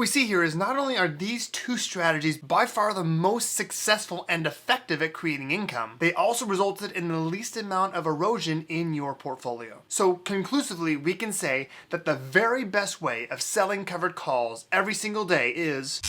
we see here is not only are these two strategies by far the most successful and effective at creating income, they also resulted in the least amount of erosion in your portfolio. So conclusively, we can say that the very best way of selling covered calls every single day is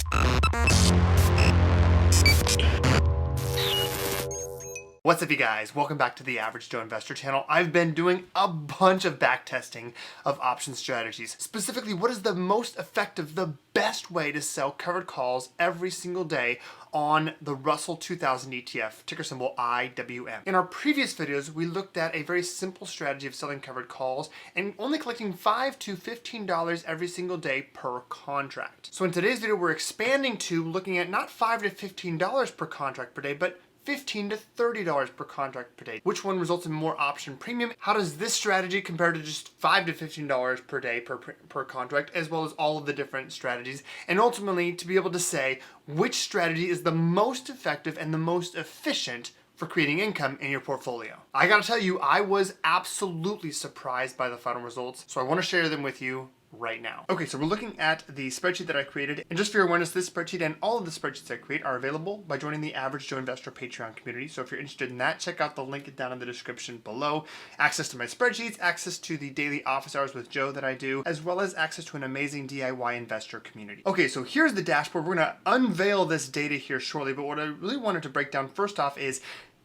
What's up, you guys? Welcome back to the Average Joe Investor channel. I've been doing a bunch of back testing of option strategies. Specifically, what is the most effective, the best way to sell covered calls every single day on the Russell 2000 ETF, ticker symbol IWM. In our previous videos, we looked at a very simple strategy of selling covered calls and only collecting $5 to $15 every single day per contract. So in today's video, we're expanding to looking at not $5 to $15 per contract per day, but $15 to $30 per contract per day. Which one results in more option premium? How does this strategy compare to just $5 to $15 per day per contract, as well as all of the different strategies? And ultimately, to be able to say which strategy is the most effective and the most efficient for creating income in your portfolio. I gotta tell you, I was absolutely surprised by the final results, so I wanna share them with you right now. Okay, so we're looking at the spreadsheet that I created. And just for your awareness, this spreadsheet and all of the spreadsheets I create are available by joining the Average Joe Investor Patreon community. So if you're interested in that, check out the link down in the description below. Access to my spreadsheets, access to the daily office hours with Joe that I do, as well as access to an amazing DIY investor community. Okay, so here's the dashboard. We're gonna unveil this data here shortly, but what I really wanted to break down first off is,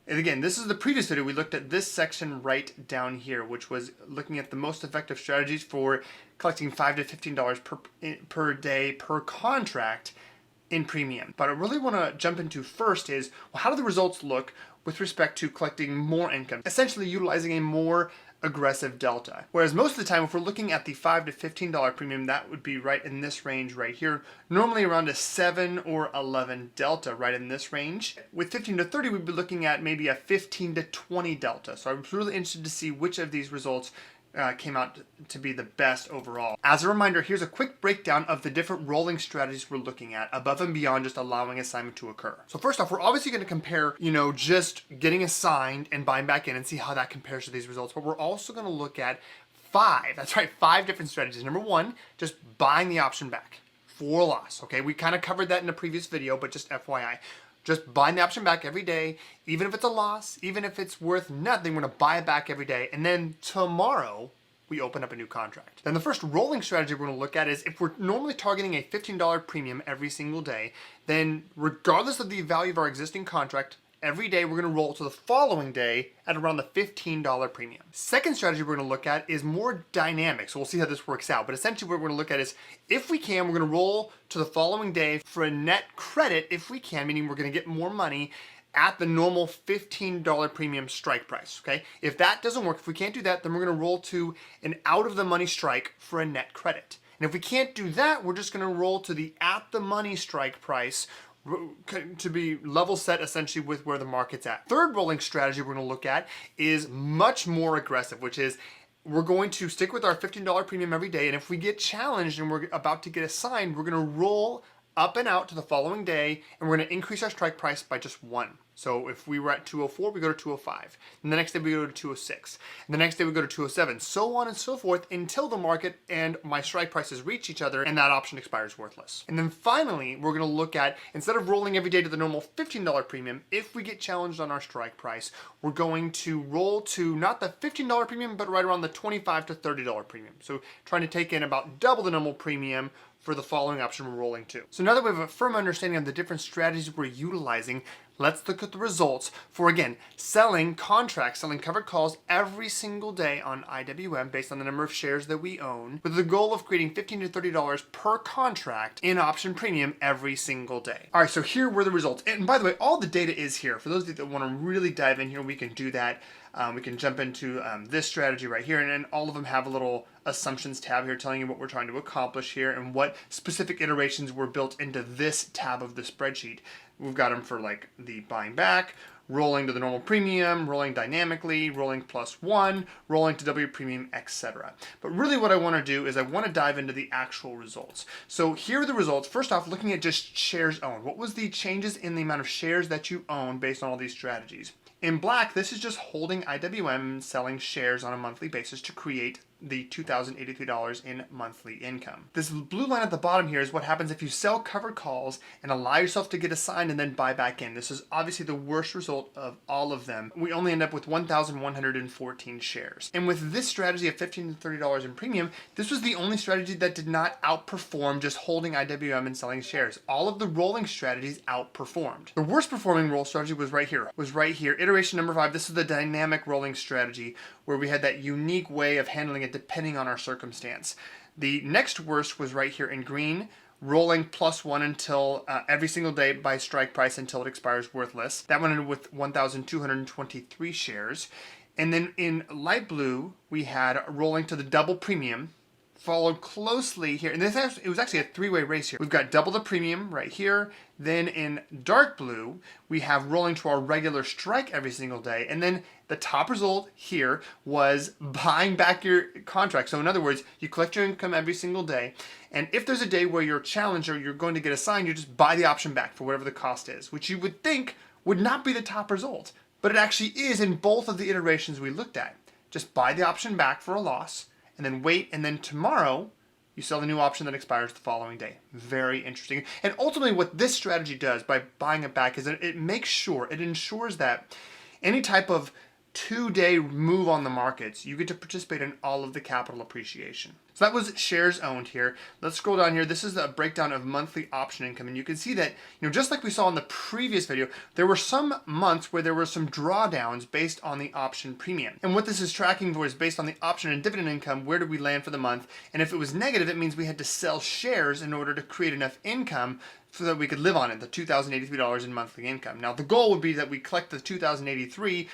and again, this is the previous video, we looked at this section right down here, which was looking at the most effective strategies for collecting $5 to $15 per day per contract in premium. But I really want to jump into first is, well, how do the results look with respect to collecting more income, essentially utilizing a more aggressive delta? Whereas most of the time, if we're looking at the $5 to $15 premium, that would be right in this range right here, normally around a 7 or 11 delta right in this range. With 15 to 30, we'd be looking at maybe a 15 to 20 delta. So I was really interested to see which of these results came out to be the best overall. As a reminder, here's a quick breakdown of the different rolling strategies we're looking at above and beyond just allowing assignment to occur. So first off, we're obviously going to compare, just getting assigned and buying back in and see how that compares to these results. But we're also going to look at five different strategies. Number one, just buying the option back for loss. Okay, we kind of covered that in a previous video, but just FYI. Just buying the option back every day, even if it's a loss, even if it's worth nothing, we're gonna buy it back every day. And then tomorrow, we open up a new contract. Then the first rolling strategy we're gonna look at is if we're normally targeting a $15 premium every single day, then regardless of the value of our existing contract, every day we're gonna roll to the following day at around the $15 premium. Second strategy we're gonna look at is more dynamic. So we'll see how this works out. But essentially what we're gonna look at is, if we can, we're gonna roll to the following day for a net credit if we can, meaning we're gonna get more money at the normal $15 premium strike price, okay? If that doesn't work, if we can't do that, then we're gonna roll to an out of the money strike for a net credit. And if we can't do that, we're just gonna roll to the at the money strike price to be level set essentially with where the market's at. Third rolling strategy we're going to look at is much more aggressive, which is we're going to stick with our $15 premium every day, and if we get challenged and we're about to get assigned, we're going to roll up and out to the following day, and we're going to increase our strike price by just 1. So if we were at 204, we go to 205. And the next day we go to 206. And the next day we go to 207. So on and so forth until the market and my strike prices reach each other and that option expires worthless. And then finally, we're going to look at, instead of rolling every day to the normal $15 premium, if we get challenged on our strike price, we're going to roll to not the $15 premium, but right around the $25 to $30 premium. So trying to take in about double the normal premium for the following option we're rolling to. So now that we have a firm understanding of the different strategies we're utilizing, let's look at the results for, again, selling contracts, selling covered calls every single day on IWM based on the number of shares that we own, with the goal of creating $15 to $30 per contract in option premium every single day. All right, so here were the results. And by the way, all the data is here. For those of you that want to really dive in here, we can do that. We can jump into this strategy right here, and then all of them have a little assumptions tab here telling you what we're trying to accomplish here and what specific iterations were built into this tab of the spreadsheet. We've got them for like the buying back, rolling to the normal premium, rolling dynamically, rolling +1, rolling to W premium, etc. But really what I want to do is I want to dive into the actual results. So here are the results. First off, looking at just shares owned. What was the changes in the amount of shares that you own based on all these strategies? In black, this is just holding IWM and selling shares on a monthly basis to create the $2,083 in monthly income. This blue line at the bottom here is what happens if you sell covered calls and allow yourself to get assigned and then buy back in. This is obviously the worst result of all of them. We only end up with 1,114 shares. And with this strategy of $15 to $30 in premium, this was the only strategy that did not outperform just holding IWM and selling shares. All of the rolling strategies outperformed. The worst performing roll strategy was right here. Iteration number 5. This is the dynamic rolling strategy where we had that unique way of handling it depending on our circumstance. The next worst was right here in green, rolling +1 until every single day by strike price until it expires worthless. That one ended with 1,223 shares. And then in light blue, we had rolling to the double premium, followed closely here. And it was actually a three-way race here. We've got double the premium right here. Then in dark blue, we have rolling to our regular strike every single day. And then the top result here was buying back your contract. So in other words, you collect your income every single day. And if there's a day where you're challenged or you're going to get assigned, you just buy the option back for whatever the cost is, which you would think would not be the top result. But it actually is in both of the iterations we looked at. Just buy the option back for a loss, and then wait, and then tomorrow you sell the new option that expires the following day. Very interesting. And ultimately what this strategy does by buying it back is that it ensures that any type of 2-day move on the markets, you get to participate in all of the capital appreciation. So that was shares owned here. Let's scroll down here. This is a breakdown of monthly option income. And you can see that, just like we saw in the previous video, there were some months where there were some drawdowns based on the option premium. And what this is tracking for is based on the option and dividend income, where did we land for the month? And if it was negative, it means we had to sell shares in order to create enough income so that we could live on it, the $2,083 in monthly income. Now the goal would be that we collect the $2,083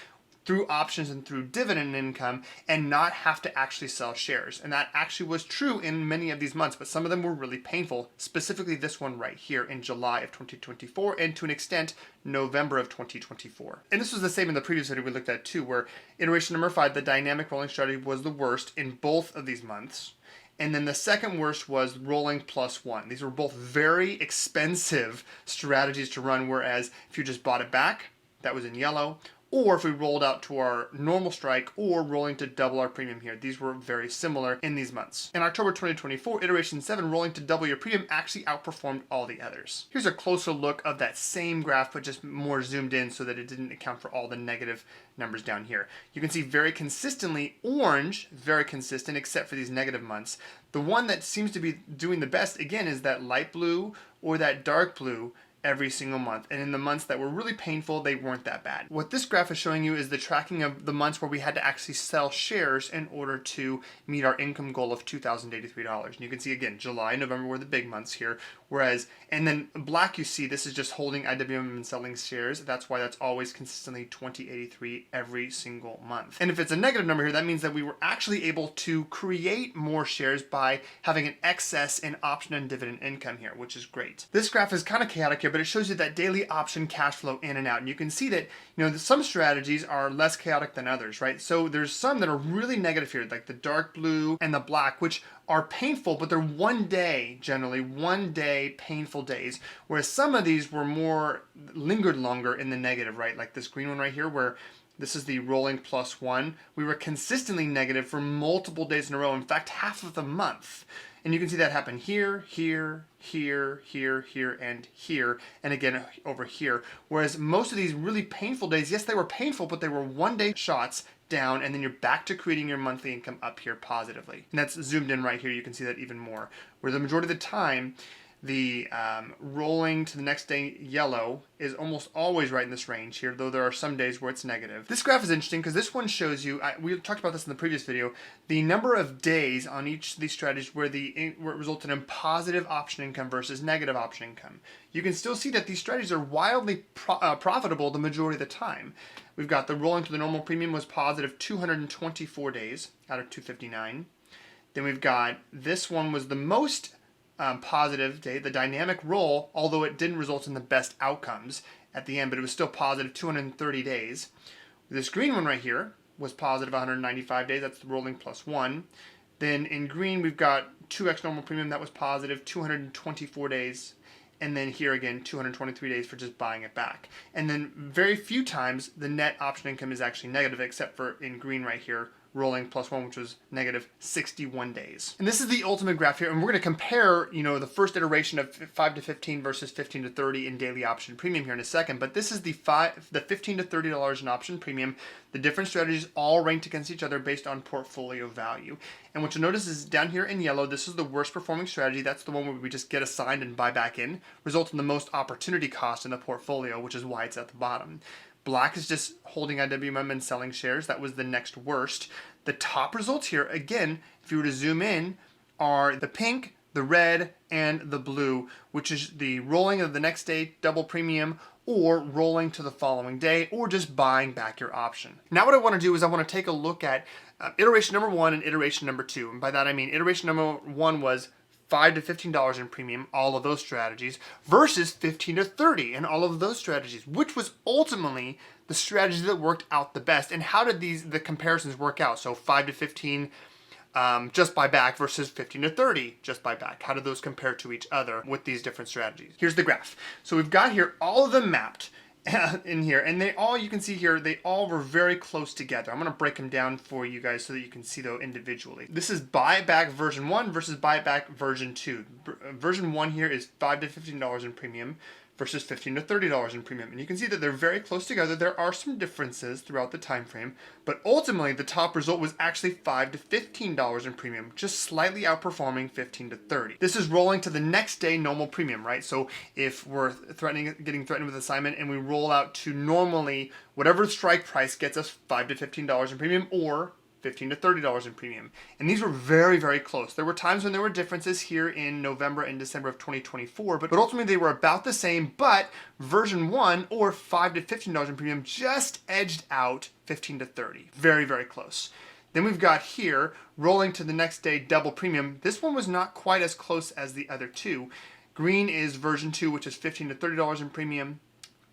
through options and through dividend income and not have to actually sell shares. And that actually was true in many of these months, but some of them were really painful, specifically this one right here in July of 2024 and to an extent, November of 2024. And this was the same in the previous video we looked at too, where iteration number 5, the dynamic rolling strategy was the worst in both of these months. And then the second worst was rolling +1. These were both very expensive strategies to run, whereas if you just bought it back, that was in yellow, or if we rolled out to our normal strike or rolling to double our premium here. These were very similar in these months. In October 2024, iteration 7, rolling to double your premium actually outperformed all the others. Here's a closer look of that same graph, but just more zoomed in so that it didn't account for all the negative numbers down here. You can see very consistently orange, very consistent except for these negative months. The one that seems to be doing the best, again, is that light blue or that dark blue every single month. And in the months that were really painful, they weren't that bad. What this graph is showing you is the tracking of the months where we had to actually sell shares in order to meet our income goal of $2,083. And you can see again, July and November were the big months here. Whereas, and then black you see, this is just holding IWM and selling shares. That's why that's always consistently 2083 every single month. And if it's a negative number here, that means that we were actually able to create more shares by having an excess in option and dividend income here, which is great. This graph is kind of chaotic here, but it shows you that daily option cash flow in and out. And you can see that, some strategies are less chaotic than others, right? So there's some that are really negative here, like the dark blue and the black, which are painful, but they're generally one day painful days. Whereas some of these were lingered longer in the negative, right? Like this green one right here, where this is the rolling +1. We were consistently negative for multiple days in a row. In fact, half of the month. And you can see that happen here, here, here, here, here, and here, and again over here. Whereas most of these really painful days, yes, they were painful, but they were one-day shots down, and then you're back to creating your monthly income up here positively. And that's zoomed in right here. You can see that even more. Where the majority of the time, the rolling to the next day yellow is almost always right in this range here, though there are some days where it's negative. This graph is interesting because this one shows you, we talked about this in the previous video, the number of days on each of these strategies where it resulted in positive option income versus negative option income. You can still see that these strategies are wildly profitable the majority of the time. We've got the rolling to the normal premium was positive 224 days out of 259. Then we've got this one was the most positive day, the dynamic roll, although it didn't result in the best outcomes at the end, but it was still positive 230 days. This green one right here was positive 195 days. That's the rolling +1. Then in green, we've got 2x normal premium. That was positive 224 days. And then here again, 223 days for just buying it back. And then very few times the net option income is actually negative, except for in green right here, rolling +1, which was negative 61 days. And this is the ultimate graph here, and we're going to compare, the first iteration of 5 to 15 versus 15 to 30 in daily option premium here in a second, but this is the $15 to $30 in option premium. The different strategies all ranked against each other based on portfolio value. And what you'll notice is down here in yellow, this is the worst performing strategy. That's the one where we just get assigned and buy back in, results in the most opportunity cost in the portfolio, which is why it's at the bottom. Black is just holding IWM and selling shares. That was the next worst. The top results here, again, if you were to zoom in, are the pink, the red, and the blue, which is the rolling of the next day double premium, or rolling to the following day, or just buying back your option. Now what I want to do is I want to take a look at iteration number 1 and iteration number 2. And by that I mean iteration number 1 was $5 to $15 in premium, all of those strategies, versus 15 to 30 and all of those strategies, which was ultimately the strategy that worked out the best. And how did the comparisons work out? So 5 to 15 just buy back versus 15 to 30 just buy back. How do those compare to each other with these different strategies? Here's the graph. So we've got here all of them mapped in here, and you can see here, they all were very close together. I'm going to break them down for you guys so that you can see them individually. This is buyback version 1 versus buyback version 2. Version 1 here is $5 to $15 in premium versus $15 to $30 in premium. And you can see that they're very close together. There are some differences throughout the time frame, but ultimately the top result was actually $5 to $15 in premium, just slightly outperforming 15 to 30. This is rolling to the next day normal premium, right? So if we're getting threatened with assignment and we roll out to normally whatever strike price gets us $5 to $15 in premium, or $15 to $30 in premium. And these were very, very close. There were times when there were differences here in November and December of 2024, but ultimately they were about the same, but version 1, or $5 to $15 in premium, just edged out 15 to 30. Very, very close. Then we've got here, rolling to the next day double premium. This one was not quite as close as the other two. Green is version 2, which is $15 to $30 in premium.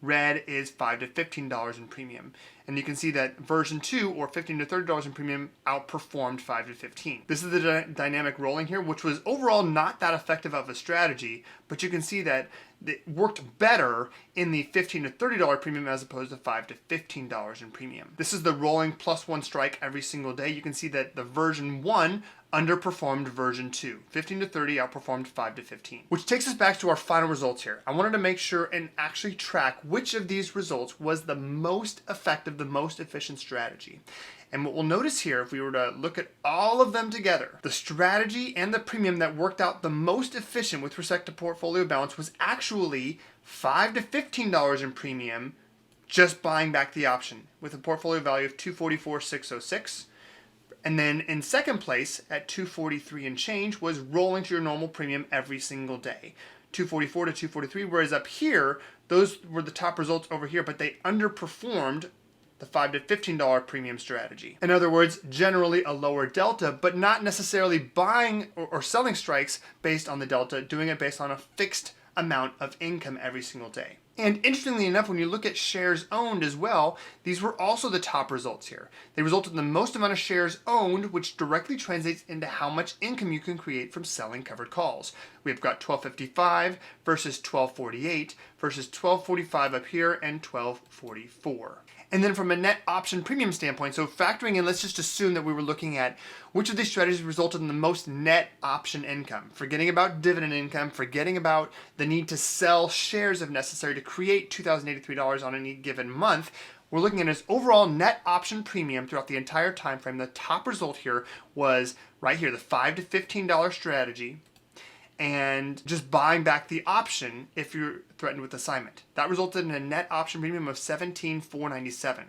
Red is $5 to $15 in premium. And you can see that version 2, or $15 to $30 in premium, outperformed 5 to 15. This is the dynamic rolling here, which was overall not that effective of a strategy, but you can see that it worked better in the $15 to $30 premium as opposed to $5 to $15 in premium. This is the rolling +1 strike every single day. You can see that the version 1 underperformed version 2. 15 to 30 outperformed 5 to 15. Which takes us back to our final results here. I wanted to make sure and actually track which of these results was the most effective, the most efficient strategy. And what we'll notice here, if we were to look at all of them together, the strategy and the premium that worked out the most efficient with respect to portfolio balance was actually $5 to $15 in premium, just buying back the option, with a portfolio value of $244,606. And then in second place at $243 and change was rolling to your normal premium every single day. $244 to $243, whereas up here, those were the top results over here, but they underperformed the $5 to $15 premium strategy. In other words, generally a lower delta, but not necessarily buying or selling strikes based on the delta, doing it based on a fixed amount of income every single day. And interestingly enough, when you look at shares owned as well, these were also the top results here. They resulted in the most amount of shares owned, which directly translates into how much income you can create from selling covered calls. We've got 1255 versus 1248 versus 1245 up here and 1244. And then from a net option premium standpoint, so factoring in, let's just assume that we were looking at which of these strategies resulted in the most net option income, forgetting about dividend income, forgetting about the need to sell shares if necessary to create $2,083 on any given month. We're looking at his overall net option premium throughout the entire time frame. The top result here was right here, the $5 to $15 strategy, and just buying back the option if you're threatened with assignment. That resulted in a net option premium of $17,497.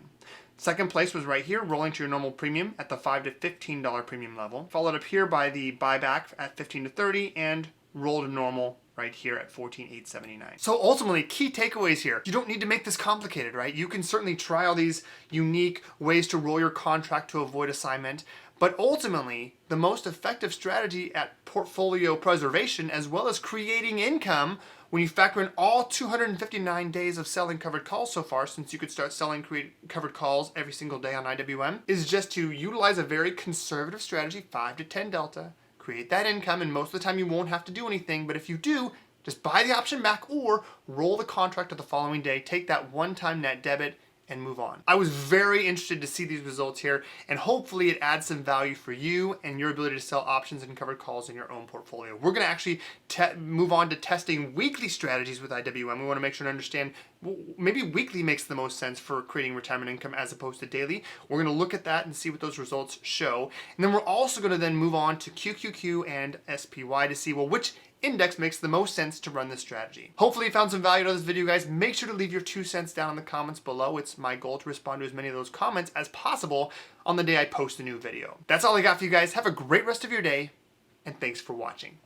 Second place was right here, rolling to your normal premium at the $5 to $15 premium level, followed up here by the buyback at 15 to 30 and roll to normal right here at $14,879. So ultimately, key takeaways here. You don't need to make this complicated, right? You can certainly try all these unique ways to roll your contract to avoid assignment, but ultimately, the most effective strategy at portfolio preservation, as well as creating income, when you factor in all 259 days of selling covered calls so far, since you could start selling covered calls every single day on IWM, is just to utilize a very conservative strategy, 5 to 10 delta, create that income, and most of the time you won't have to do anything, but if you do, just buy the option back or roll the contract to the following day, take that one-time net debit, and move on. I was very interested to see these results here, and hopefully it adds some value for you and your ability to sell options and covered calls in your own portfolio. We're gonna actually move on to testing weekly strategies with IWM. We wanna make sure to understand, maybe weekly makes the most sense for creating retirement income as opposed to daily. We're gonna look at that and see what those results show. And then we're also gonna then move on to QQQ and SPY to see, well, which index makes the most sense to run this strategy. Hopefully you found some value out of this video, guys. Make sure to leave your 2 cents down in the comments below. It's my goal to respond to as many of those comments as possible on the day I post a new video. That's all I got for you guys. Have a great rest of your day, and thanks for watching.